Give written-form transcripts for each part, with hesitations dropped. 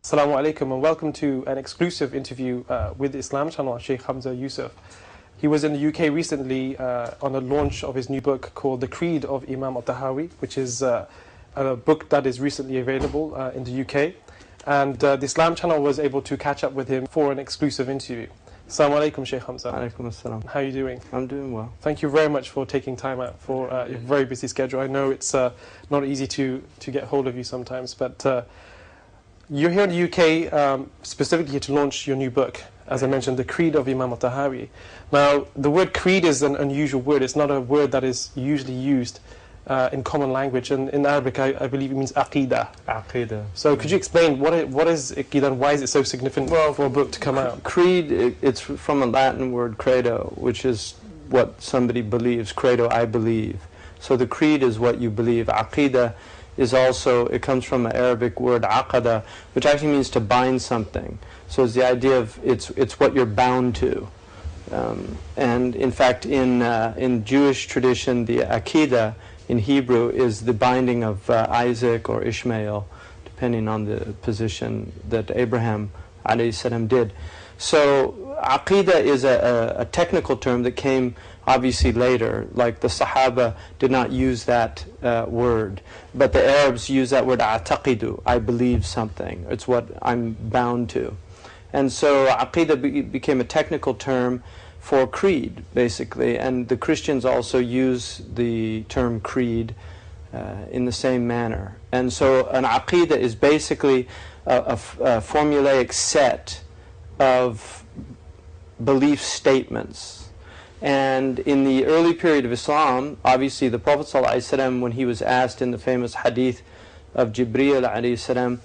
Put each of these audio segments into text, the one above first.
Assalamu alaikum and welcome to an exclusive interview with the Islam channel, Sheikh Hamza Yusuf. He was in the UK recently on the launch of his new book called The Creed of Imam Al Tahawi, which is a book that is recently available in the UK. And the Islam channel was able to catch up with him for an exclusive interview. Assalamu alaikum, Sheikh Hamza. Alaikum assalam. How are you doing? I'm doing well. Thank you very much for taking time out for your very busy schedule. I know it's not easy to get hold of you sometimes, but you're here in the UK specifically here to launch your new book, as I mentioned, The Creed of Imam Al Tahawi. Now, the word creed is an unusual word. It's not a word that is usually used in common language. And in Arabic, I believe it means aqidah. Aqidah. So could you explain what is aqidah and why is it so significant for a book to come out? Creed, it's from a Latin word credo, which is what somebody believes. Credo, I believe. So the creed is what you believe. Aqidah is also, it comes from an Arabic word aqada, which actually means to bind something. So it's the idea of it's what you're bound to. And in fact, in Jewish tradition, the aqidah in Hebrew is the binding of Isaac or Ishmael, depending on the position that Abraham alayhi salam did. So aqidah is a technical term that came obviously later. Like the Sahaba did not use that word, but the Arabs use that word a'taqidu, I believe something. It's what I'm bound to. And so aqidah became a technical term for creed, basically, and the Christians also use the term creed in the same manner. And so an aqidah is basically a formulaic set of belief statements. And in the early period of Islam, obviously the Prophet ﷺ, when he was asked in the famous hadith of Jibreel ﷺ,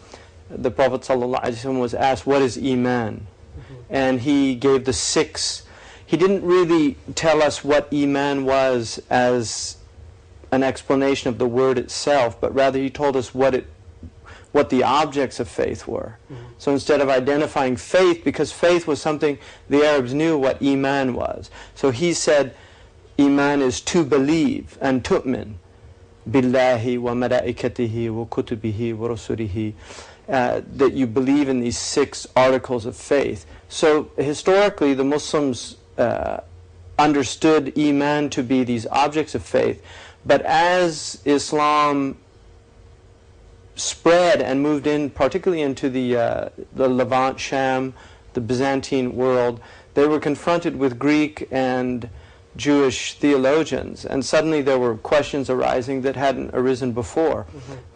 the Prophet ﷺ was asked, what is Iman? And he gave the 6. He didn't really tell us what Iman was as an explanation of the word itself, but rather he told us what the objects of faith were. So instead of identifying faith, because faith was something the Arabs knew what Iman was, so he said Iman is to believe, and tu'min billahi wa malaikatihi wa kutubihi wa rusulihi, that you believe in these 6 articles of faith. So historically the Muslims understood Iman to be these objects of faith, but as Islam spread and moved in, particularly into the Levant, Sham, the Byzantine world, they were confronted with Greek and Jewish theologians, and suddenly there were questions arising that hadn't arisen before.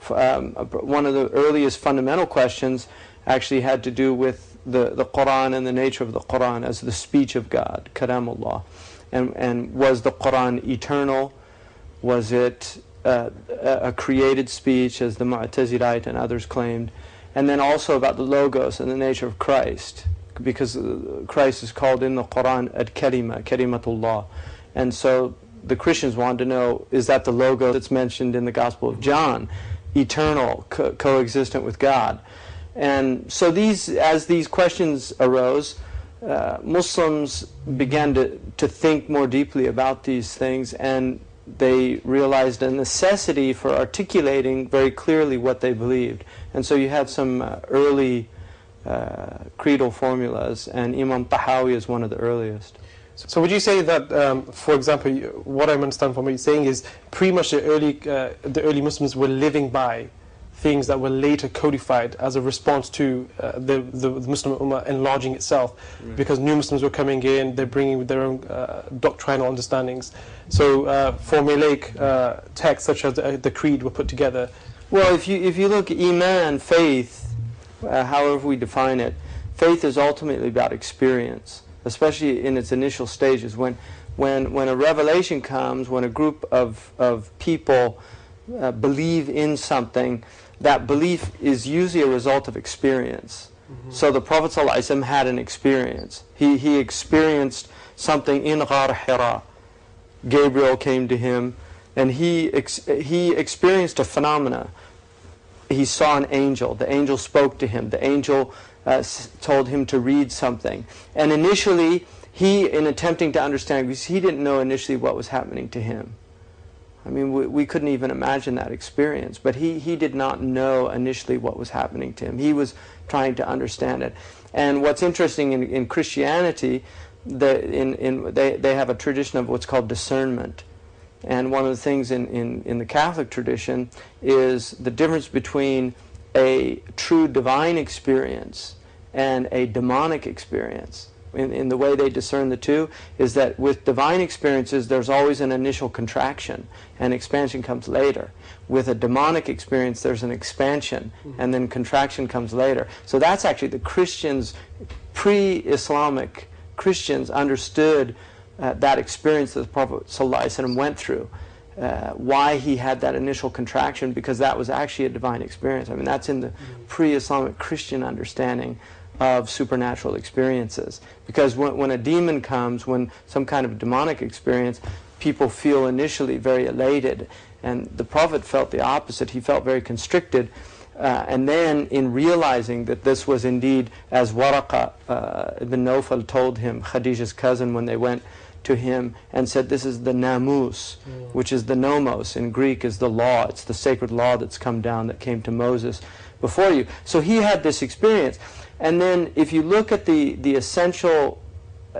One of the earliest fundamental questions actually had to do with the Quran and the nature of the Quran as the speech of God, kalamullah. And was the Quran eternal? Was it a created speech, as the Mu'tazilite and others claimed? And then also about the Logos and the nature of Christ, because Christ is called in the Quran Ad-Kalima, Kalimatullah. And so the Christians wanted to know, is that the Logos that's mentioned in the Gospel of John, eternal, coexistent with God? And so as these questions arose, Muslims began to think more deeply about these things, and they realized a necessity for articulating very clearly what they believed. And so you had some early creedal formulas, and Imam Tahawi is one of the earliest. So would you say that, for example, what I understand from what you're saying is pretty much the early Muslims were living by things that were later codified as a response to the Muslim Ummah enlarging itself, because new Muslims were coming in, they're bringing their own doctrinal understandings. So formulaic texts such as the Creed were put together. Well, if you look at Iman, faith, however we define it, faith is ultimately about experience, especially in its initial stages. When a revelation comes, when a group of people believe in something, that belief is usually a result of experience. So the Prophet ﷺ had an experience. He experienced something in Ghar Hira. Gabriel came to him, and he experienced a phenomena. He saw an angel. The angel spoke to him. The angel told him to read something. And initially, in attempting to understand, because he didn't know initially what was happening to him. I mean, we couldn't even imagine that experience. But he did not know initially what was happening to him. He was trying to understand it. And what's interesting in Christianity, they have a tradition of what's called discernment. And one of the things in the Catholic tradition is the difference between a true divine experience and a demonic experience. In the way they discern the two is that with divine experiences there's always an initial contraction and expansion comes later. With a demonic experience there's an expansion and then contraction comes later. So that's actually the Christians, pre-Islamic Christians understood that experience that the Prophet ﷺ went through. Why he had that initial contraction, because that was actually a divine experience. I mean, that's in the pre-Islamic Christian understanding of supernatural experiences. Because when a demon comes, when some kind of demonic experience, people feel initially very elated. And the Prophet felt the opposite. He felt very constricted. And then in realizing that this was indeed, as Waraqa ibn Nawfal told him, Khadija's cousin, when they went to him and said, this is the namus, which is the nomos, in Greek is the law. It's the sacred law that's come down, that came to Moses before you. So he had this experience. And then if you look at the essential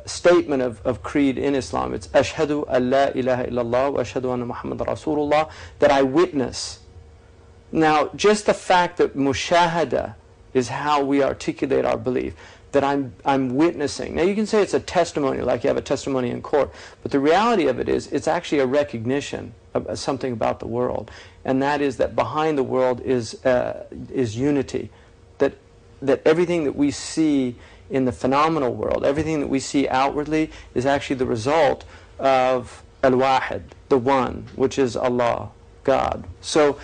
statement of creed in Islam, it's Ashhadu an la ilaha illallah wa ashhadu anna Muhammad Rasulullah, that I witness. Now, just the fact that mushahada is how we articulate our belief, that I'm witnessing. Now you can say it's a testimony, like you have a testimony in court, but the reality of it is it's actually a recognition of something about the world, and that is that behind the world is unity. That everything that we see in the phenomenal world, everything that we see outwardly, is actually the result of al-wahid, the one, which is Allah, God. So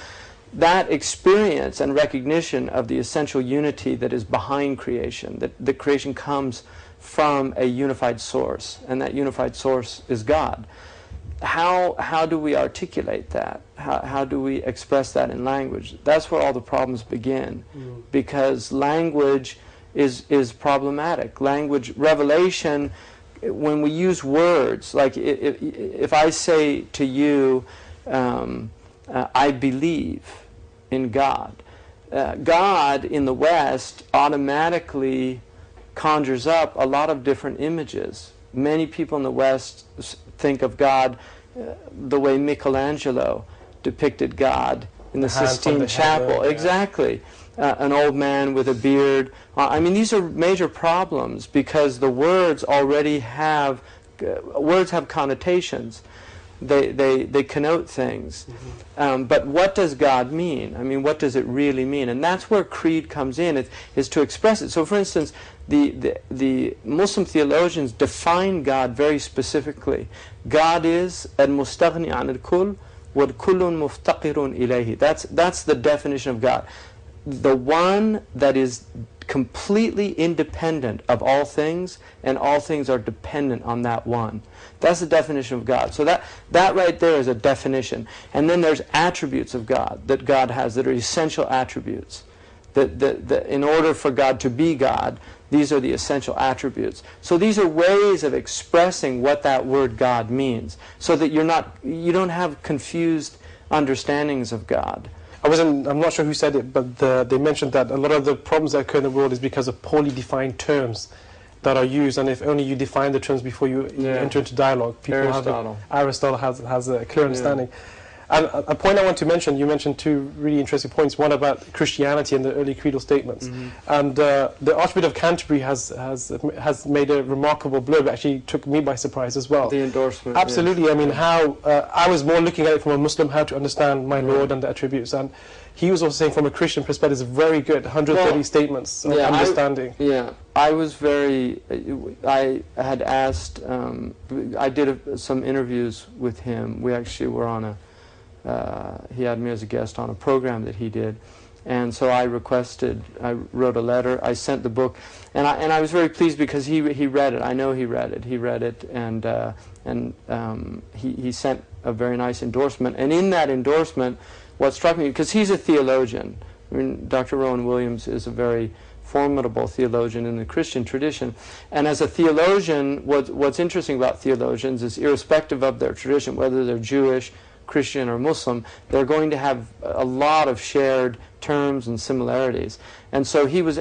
that experience and recognition of the essential unity that is behind creation, that creation comes from a unified source, and that unified source is God. How do we articulate that? How do we express that in language? That's where all the problems begin, because language is problematic. Language, revelation, when we use words, like if I say to you, I believe in God. God in the West automatically conjures up a lot of different images. Many people in the West think of God the way Michelangelo depicted God in the Sistine Chapel. Yeah. Exactly. An old man with a beard. I mean, these are major problems because the words already have connotations. They connote things. But what does God mean? I mean, what does it really mean? And that's where creed comes in, is to express it. So for instance, the Muslim theologians define God very specifically. God is al-mustaghni an al-kull wa kullun muftaqirun ilayhi. That's the definition of God. The one that is completely independent of all things, and all things are dependent on that one. That's the definition of God. So that right there is a definition. And then there's attributes of God that God has that are essential attributes. That in order for God to be God, these are the essential attributes. So these are ways of expressing what that word God means, so that you don't have confused understandings of God. I'm not sure who said it, but they mentioned that a lot of the problems that occur in the world is because of poorly defined terms that are used, and if only you define the terms before you enter into dialogue, Aristotle has a clear understanding. And a point I want to mention, you mentioned two really interesting points. One about Christianity and the early creedal statements, and the Archbishop of Canterbury has made a remarkable blurb. Actually, took me by surprise as well. The endorsement. Absolutely. I mean, how I was more looking at it from a Muslim, how to understand my Lord and the attributes, and he was also saying from a Christian perspective, it's very good. 130 statements of understanding. I was very. I had asked. I did some interviews with him. We actually were on a. He had me as a guest on a program that he did, and so I wrote a letter, I sent the book, and I was very pleased because he read it. I know he read it, and he sent a very nice endorsement. And in that endorsement, what struck me, because he's a theologian, I mean, Dr. Rowan Williams is a very formidable theologian in the Christian tradition, and as a theologian, what's interesting about theologians is irrespective of their tradition, whether they're Jewish, Christian or Muslim, they're going to have a lot of shared terms and similarities. And so he was